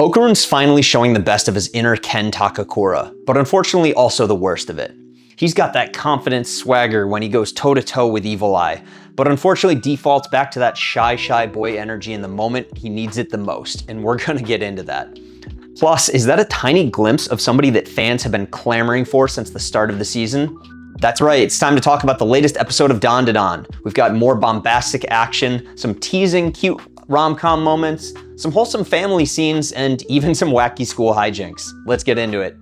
Okarun's finally showing the best of his inner Ken Takakura, but unfortunately also the worst of it. He's got that confident swagger when he goes toe-to-toe with Evil Eye, but unfortunately defaults back to that shy boy energy in the moment he needs it the most, and we're gonna get into that. Plus, is that a tiny glimpse of somebody that fans have been clamoring for since the start of the season? That's right, it's time to talk about the latest episode of DANDADAN. We've got more bombastic action, some teasing cute rom-com moments, some wholesome family scenes, and even some wacky school hijinks. Let's get into it.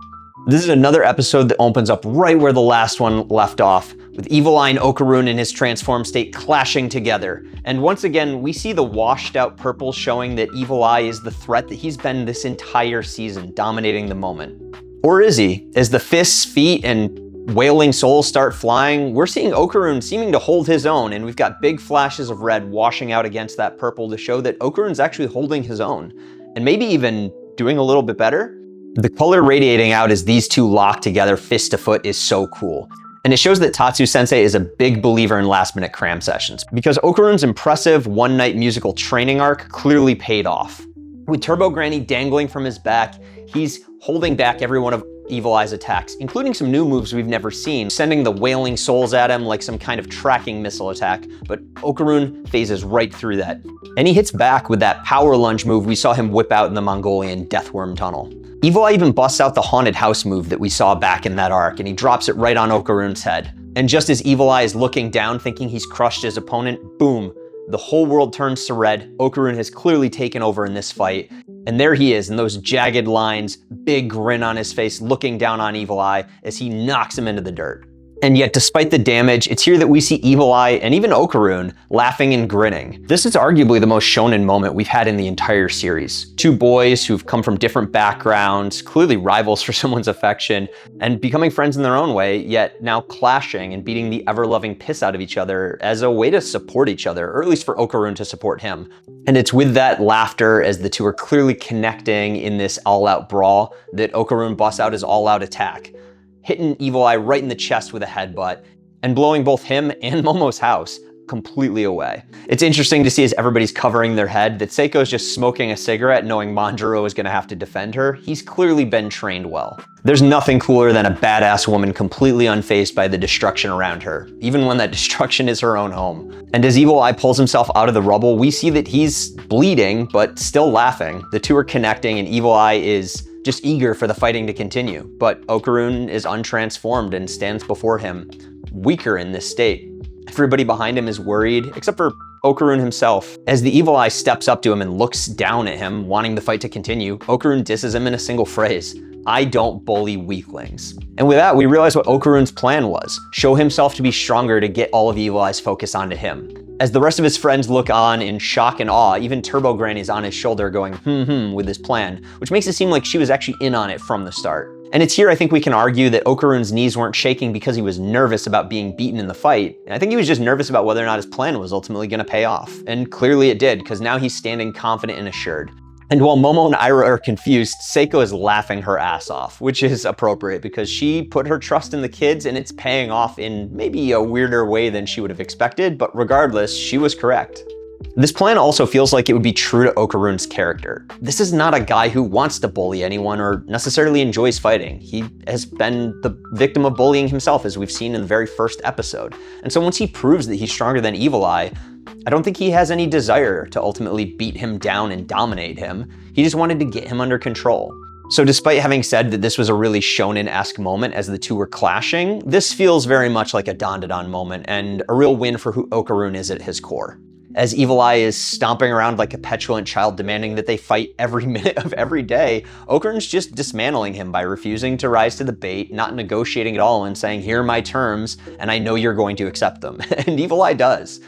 This is another episode that opens up right where the last one left off, with Evil Eye and Okarun in his transformed state clashing together. And once again, we see the washed out purple showing that Evil Eye is the threat that he's been this entire season, dominating the moment. Or is he? As the fists, feet, and wailing souls start flying, we're seeing Okarun seeming to hold his own, and we've got big flashes of red washing out against that purple to show that Okarun's actually holding his own, and maybe even doing a little bit better. The color radiating out as these two lock together fist to foot is so cool. And it shows that Tatsu-sensei is a big believer in last-minute cram sessions, because Okarun's impressive one-night musical training arc clearly paid off. With Turbo Granny dangling from his back, he's holding back every one of Evil Eye's attacks, including some new moves we've never seen, sending the wailing souls at him like some kind of tracking missile attack, but Okarun phases right through that. And he hits back with that power lunge move we saw him whip out in the Mongolian Deathworm Tunnel. Evil Eye even busts out the haunted house move that we saw back in that arc, and he drops it right on Okarun's head. And just as Evil Eye is looking down thinking he's crushed his opponent, boom, the whole world turns to red. Okarun has clearly taken over in this fight. And there he is in those jagged lines, big grin on his face, looking down on Evil Eye as he knocks him into the dirt. And yet, despite the damage, it's here that we see Evil Eye and even Okarun laughing and grinning. This is arguably the most shonen moment we've had in the entire series. Two boys who've come from different backgrounds, clearly rivals for someone's affection, and becoming friends in their own way, yet now clashing and beating the ever-loving piss out of each other as a way to support each other, or at least for Okarun to support him. And it's with that laughter, as the two are clearly connecting in this all-out brawl, that Okarun busts out his all-out attack, hitting Evil Eye right in the chest with a headbutt, and blowing both him and Momo's house completely away. It's interesting to see as everybody's covering their head that Seiko's just smoking a cigarette knowing Manjiro is gonna have to defend her. He's clearly been trained well. There's nothing cooler than a badass woman completely unfazed by the destruction around her, even when that destruction is her own home. And as Evil Eye pulls himself out of the rubble, we see that he's bleeding, but still laughing. The two are connecting, and Evil Eye is just eager for the fighting to continue, but Okarun is untransformed and stands before him, weaker in this state. Everybody behind him is worried, except for Okarun himself. As the Evil Eye steps up to him and looks down at him, wanting the fight to continue, Okarun disses him in a single phrase: "I don't bully weaklings." And with that, we realize what Okarun's plan was: show himself to be stronger to get all of Evil Eye's focus onto him. As the rest of his friends look on in shock and awe, even Turbo Granny's on his shoulder going with his plan, which makes it seem like she was actually in on it from the start. And it's here I think we can argue that Okarun's knees weren't shaking because he was nervous about being beaten in the fight. And I think he was just nervous about whether or not his plan was ultimately going to pay off. And clearly it did, because now he's standing confident and assured. And while Momo and Ira are confused, Seiko is laughing her ass off, which is appropriate because she put her trust in the kids and it's paying off in maybe a weirder way than she would have expected, but regardless, she was correct. This plan also feels like it would be true to Okarun's character. This is not a guy who wants to bully anyone or necessarily enjoys fighting. He has been the victim of bullying himself, as we've seen in the very first episode. And so once he proves that he's stronger than Evil Eye, I don't think he has any desire to ultimately beat him down and dominate him. He just wanted to get him under control. So despite having said that this was a really shonen-esque moment as the two were clashing, this feels very much like a DANDADAN moment and a real win for who Okarun is at his core. As Evil Eye is stomping around like a petulant child demanding that they fight every minute of every day, Okarun's just dismantling him by refusing to rise to the bait, not negotiating at all, and saying, "Here are my terms, and I know you're going to accept them." And Evil Eye does.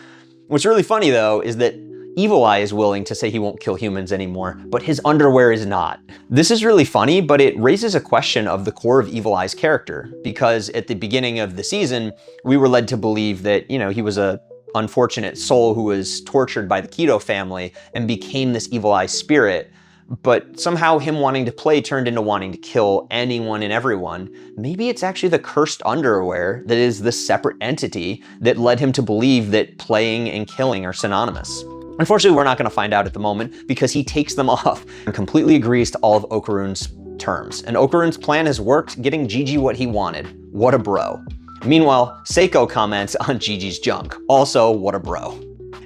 What's really funny though is that Evil Eye is willing to say he won't kill humans anymore, but his underwear is not. This is really funny, but it raises a question of the core of Evil Eye's character, because at the beginning of the season, we were led to believe that, he was a unfortunate soul who was tortured by the Kido family and became this Evil Eye spirit, but somehow him wanting to play turned into wanting to kill anyone and everyone. Maybe it's actually the cursed underwear that is the separate entity that led him to believe that playing and killing are synonymous. Unfortunately, we're not gonna find out at the moment because he takes them off and completely agrees to all of Okarun's terms. And Okarun's plan has worked, getting Gigi what he wanted. What a bro. Meanwhile, Seiko comments on Gigi's junk. Also, what a bro.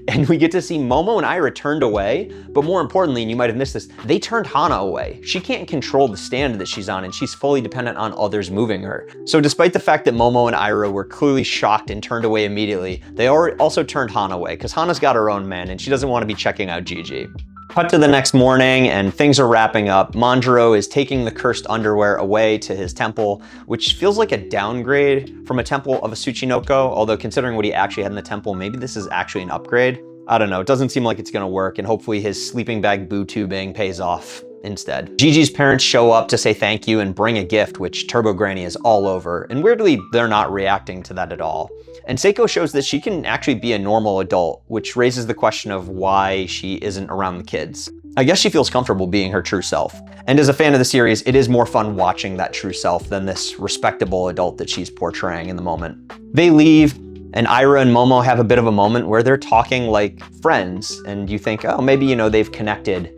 And we get to see Momo and Aira turned away, but more importantly, and you might have missed this, they turned Hana away. She can't control the stand that she's on, and she's fully dependent on others moving her. So despite the fact that Momo and Aira were clearly shocked and turned away immediately, they also turned Hana away, because Hana's got her own men, and she doesn't want to be checking out Gigi. Cut to the next morning, and things are wrapping up. Manjiro is taking the cursed underwear away to his temple, which feels like a downgrade from a temple of a Tsuchinoko, although considering what he actually had in the temple, maybe this is actually an upgrade. I don't know, it doesn't seem like it's gonna work, and hopefully his sleeping bag boo tubing pays off instead. Gigi's parents show up to say thank you and bring a gift, which Turbo Granny is all over, and weirdly, they're not reacting to that at all. And Seiko shows that she can actually be a normal adult, which raises the question of why she isn't around the kids. I guess she feels comfortable being her true self. And as a fan of the series, it is more fun watching that true self than this respectable adult that she's portraying in the moment. They leave, and Aira and Momo have a bit of a moment where they're talking like friends, and you think, oh, maybe, you know, they've connected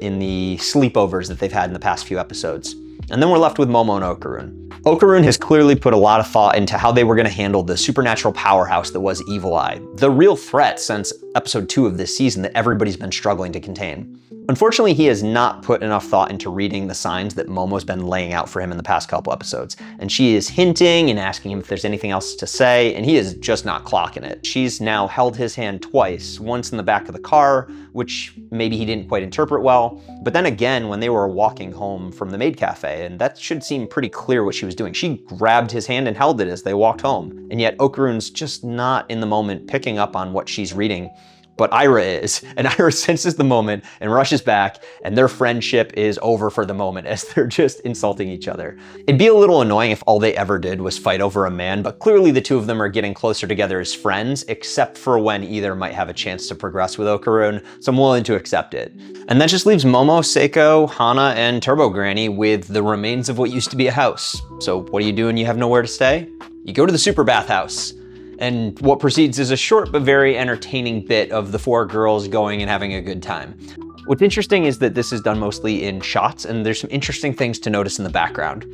in the sleepovers that they've had in the past few episodes. And then we're left with Momo and Okarun. Okarun has clearly put a lot of thought into how they were going to handle the supernatural powerhouse that was Evil Eye, the real threat since episode 2 of this season that everybody's been struggling to contain. Unfortunately, he has not put enough thought into reading the signs that Momo's been laying out for him in the past couple episodes. And she is hinting and asking him if there's anything else to say, and he is just not clocking it. She's now held his hand twice, once in the back of the car, which maybe he didn't quite interpret well, but then again when they were walking home from the maid cafe, and that should seem pretty clear what she was doing. She grabbed his hand and held it as they walked home, and yet Okarun's just not in the moment picking up on what she's reading. But Aira is, and Aira senses the moment and rushes back, and their friendship is over for the moment as they're just insulting each other. It'd be a little annoying if all they ever did was fight over a man, but clearly the two of them are getting closer together as friends, except for when either might have a chance to progress with Okarun, so I'm willing to accept it. And that just leaves Momo, Seiko, Hana, and Turbo Granny with the remains of what used to be a house. So what do you do when you have nowhere to stay? You go to the super bathhouse. And what proceeds is a short but very entertaining bit of the 4 girls going and having a good time. What's interesting is that this is done mostly in shots, and there's some interesting things to notice in the background.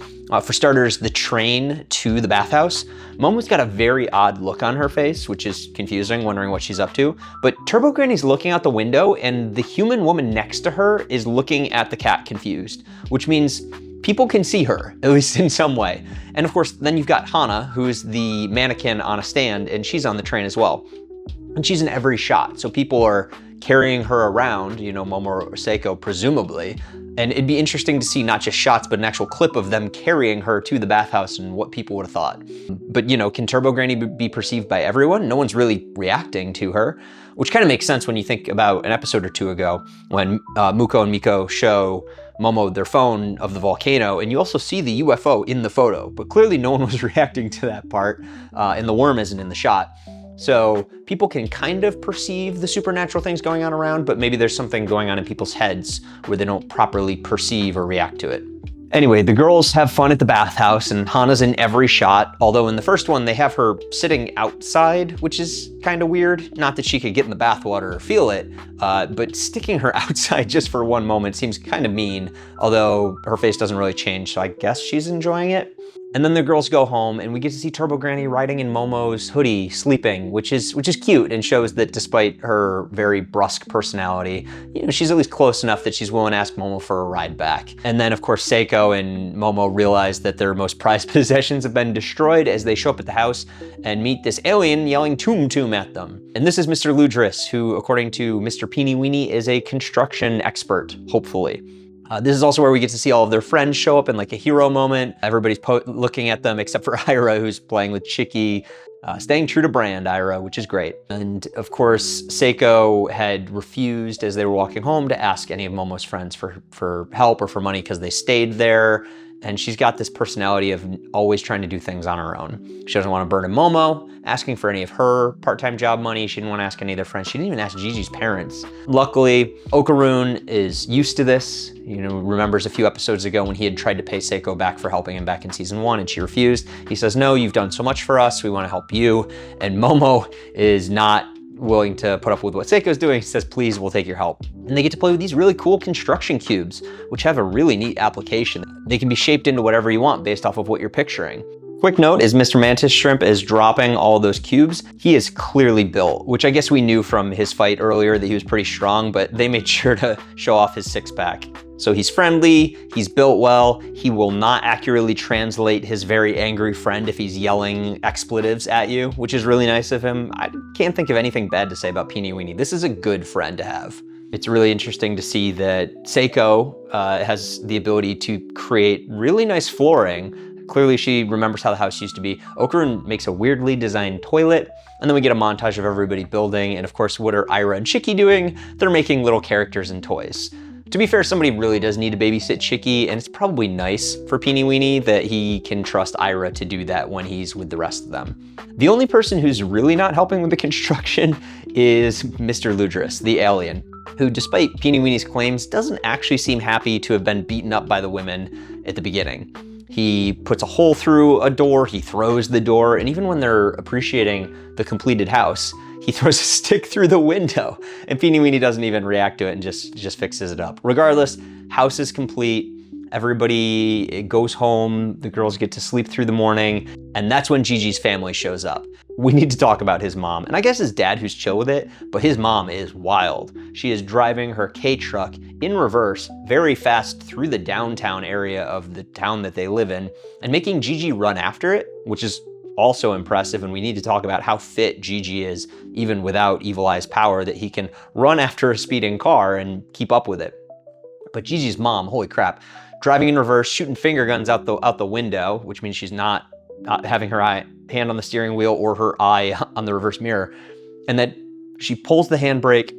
For starters, the train to the bathhouse. Momo's got a very odd look on her face, which is confusing, wondering what she's up to. But Turbo Granny's looking out the window, and the human woman next to her is looking at the cat confused, which means people can see her, at least in some way. And of course, then you've got Hana, who's the mannequin on a stand, and she's on the train as well. And she's in every shot, so people are carrying her around, you know, Momo or Seiko, presumably. And it'd be interesting to see not just shots, but an actual clip of them carrying her to the bathhouse and what people would have thought. But, you know, can Turbo Granny be perceived by everyone? No one's really reacting to her, which kind of makes sense when you think about an episode or 2 ago when Muko and Miko show Momo their phone of the volcano, and you also see the UFO in the photo, but clearly no one was reacting to that part, and the worm isn't in the shot. So people can kind of perceive the supernatural things going on around, but maybe there's something going on in people's heads where they don't properly perceive or react to it. Anyway, the girls have fun at the bathhouse, and Hana's in every shot, although in the first one they have her sitting outside, which is kind of weird. Not that she could get in the bathwater or feel it, but sticking her outside just for one moment seems kind of mean, although her face doesn't really change, so I guess she's enjoying it. And then the girls go home, and we get to see Turbo Granny riding in Momo's hoodie, sleeping, which is cute and shows that despite her very brusque personality, you know, she's at least close enough that she's willing to ask Momo for a ride back. And then, of course, Seiko and Momo realize that their most prized possessions have been destroyed as they show up at the house and meet this alien yelling "Toom Toom" at them. And this is Mr. Ludris, who, according to Mr. Peeny Weeny, is a construction expert, hopefully. This is also where we get to see all of their friends show up in like a hero moment. Everybody's looking at them except for Aira, who's playing with Chicky, staying true to brand, Aira, which is great. And of course, Seiko had refused as they were walking home to ask any of Momo's friends for help or for money because they stayed there. And she's got this personality of always trying to do things on her own. She doesn't want to burden Momo, asking for any of her part-time job money. She didn't want to ask any of their friends. She didn't even ask Gigi's parents. Luckily, Okarun is used to this. You know, remembers a few episodes ago when he had tried to pay Seiko back for helping him back in season 1 and she refused. He says, no, you've done so much for us. We want to help you. And Momo is not willing to put up with what Seiko's doing. He says, please, we'll take your help. And they get to play with these really cool construction cubes, which have a really neat application. They can be shaped into whatever you want based off of what you're picturing. Quick note is Mr. Mantis Shrimp is dropping all of those cubes. He is clearly built, which I guess we knew from his fight earlier that he was pretty strong, but they made sure to show off his six-pack. So he's friendly, he's built well, he will not accurately translate his very angry friend if he's yelling expletives at you, which is really nice of him. I can't think of anything bad to say about Peenie Weenie. This is a good friend to have. It's really interesting to see that Seiko has the ability to create really nice flooring. Clearly she remembers how the house used to be. Okarun makes a weirdly designed toilet, and then we get a montage of everybody building, and of course, what are Ira and Chicky doing? They're making little characters and toys. To be fair, somebody really does need to babysit Chicky, and it's probably nice for Peenie Weenie that he can trust Ira to do that when he's with the rest of them. The only person who's really not helping with the construction is Mr. Ludris, the alien, who, despite Peenie Weenie's claims, doesn't actually seem happy to have been beaten up by the women at the beginning. He puts a hole through a door, he throws the door, and even when they're appreciating the completed house, he throws a stick through the window, and Peenie Weenie doesn't even react to it and just fixes it up. Regardless, house is complete, everybody goes home, the girls get to sleep through the morning, and that's when Gigi's family shows up. We need to talk about his mom, and I guess his dad who's chill with it, but his mom is wild. She is driving her K-truck in reverse very fast through the downtown area of the town that they live in, and making Gigi run after it, which is also impressive, and we need to talk about how fit Gigi is, even without Evil Eye's power, that he can run after a speeding car and keep up with it. But Gigi's mom, holy crap, driving in reverse, shooting finger guns out the window, which means she's not having her hand on the steering wheel or her eye on the reverse mirror, and that she pulls the handbrake,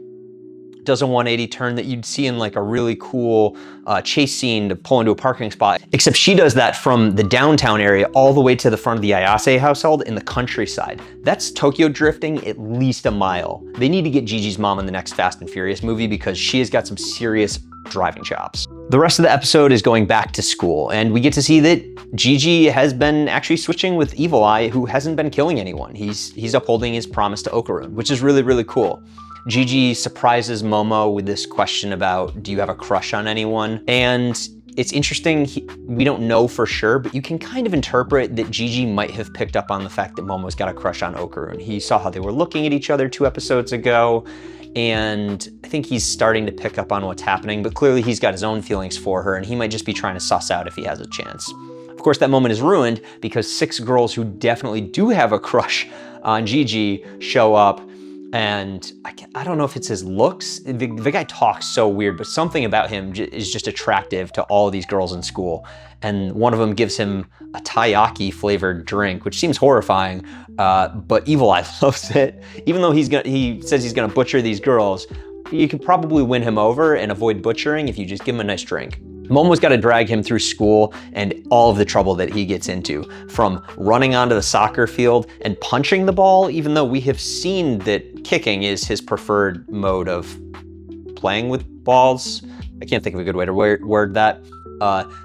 does a 180 turn that you'd see in like a really cool chase scene to pull into a parking spot, except she does that from the downtown area all the way to the front of the Ayase household in the countryside. That's Tokyo drifting at least a mile. They need to get Gigi's mom in the next Fast and Furious movie because she has got some serious driving chops. The rest of the episode is going back to school, and we get to see that Gigi has been actually switching with Evil Eye, who hasn't been killing anyone. He's upholding his promise to Okarun, which is really, really cool. Gigi surprises Momo with this question about, do you have a crush on anyone? And it's interesting, we don't know for sure, but you can kind of interpret that Gigi might have picked up on the fact that Momo's got a crush on Okarun. He saw how they were looking at each other 2 episodes ago, and I think he's starting to pick up on what's happening, but clearly he's got his own feelings for her, and he might just be trying to suss out if he has a chance. Of course, that moment is ruined because 6 girls who definitely do have a crush on Gigi show up, and I don't know if it's his looks. The guy talks so weird, but something about him is just attractive to all of these girls in school. And one of them gives him a taiyaki flavored drink, which seems horrifying, but Evil Eye loves it. Even though he says he's gonna butcher these girls, you could probably win him over and avoid butchering if you just give him a nice drink. Momo's got to drag him through school and all of the trouble that he gets into, from running onto the soccer field and punching the ball, even though we have seen that kicking is his preferred mode of playing with balls. I can't think of a good way to word that.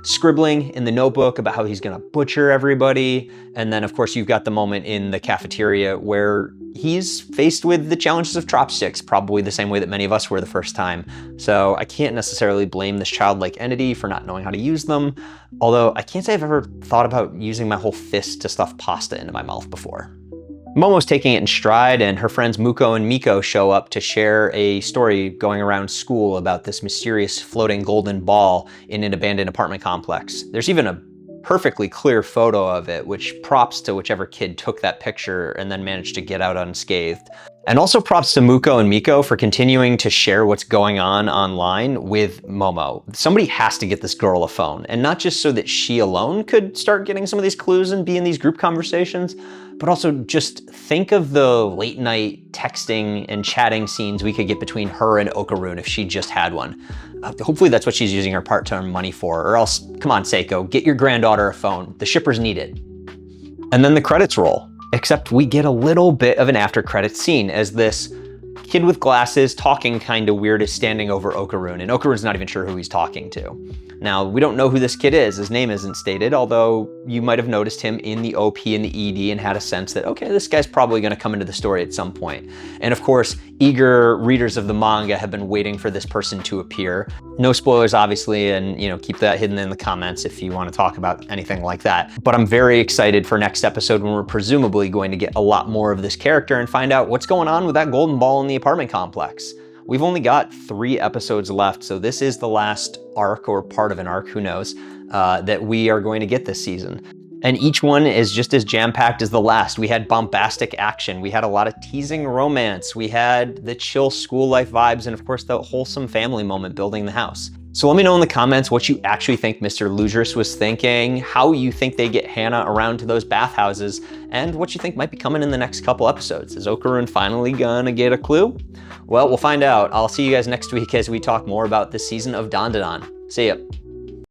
Scribbling in the notebook about how he's gonna butcher everybody. And then of course you've got the moment in the cafeteria where he's faced with the challenges of chopsticks, probably the same way that many of us were the first time. So I can't necessarily blame this childlike entity for not knowing how to use them. Although I can't say I've ever thought about using my whole fist to stuff pasta into my mouth before. Momo's taking it in stride, and her friends Muko and Miko show up to share a story going around school about this mysterious floating golden ball in an abandoned apartment complex. There's even a perfectly clear photo of it, which props to whichever kid took that picture and then managed to get out unscathed. And also props to Muko and Miko for continuing to share what's going on online with Momo. Somebody has to get this girl a phone, and not just so that she alone could start getting some of these clues and be in these group conversations, but also just think of the late night texting and chatting scenes we could get between her and Okarun if she just had one. Hopefully that's what she's using her part-time money for, or else, come on Seiko, get your granddaughter a phone. The shippers need it. And then the credits roll. Except we get a little bit of an after credits scene as this Kid with glasses, talking kind of weird, is standing over Okarun, and Okarun's not even sure who he's talking to. Now, we don't know who this kid is. His name isn't stated, although you might have noticed him in the OP and the ED and had a sense that, okay, this guy's probably going to come into the story at some point. And of course, eager readers of the manga have been waiting for this person to appear. No spoilers, obviously, and keep that hidden in the comments if you want to talk about anything like that. But I'm very excited for next episode when we're presumably going to get a lot more of this character and find out what's going on with that golden ball in the apartment complex. We've only got 3 episodes left, so this is the last arc, or part of an arc, who knows, that we are going to get this season. And each one is just as jam-packed as the last. We had bombastic action, we had a lot of teasing romance, we had the chill school life vibes, and of course the wholesome family moment building the house. So let me know in the comments what you actually think Mr. Ludris was thinking, how you think they get Hannah around to those bathhouses, and what you think might be coming in the next couple episodes. Is Okarun finally gonna get a clue? Well, we'll find out. I'll see you guys next week as we talk more about this season of DANDADAN. See ya.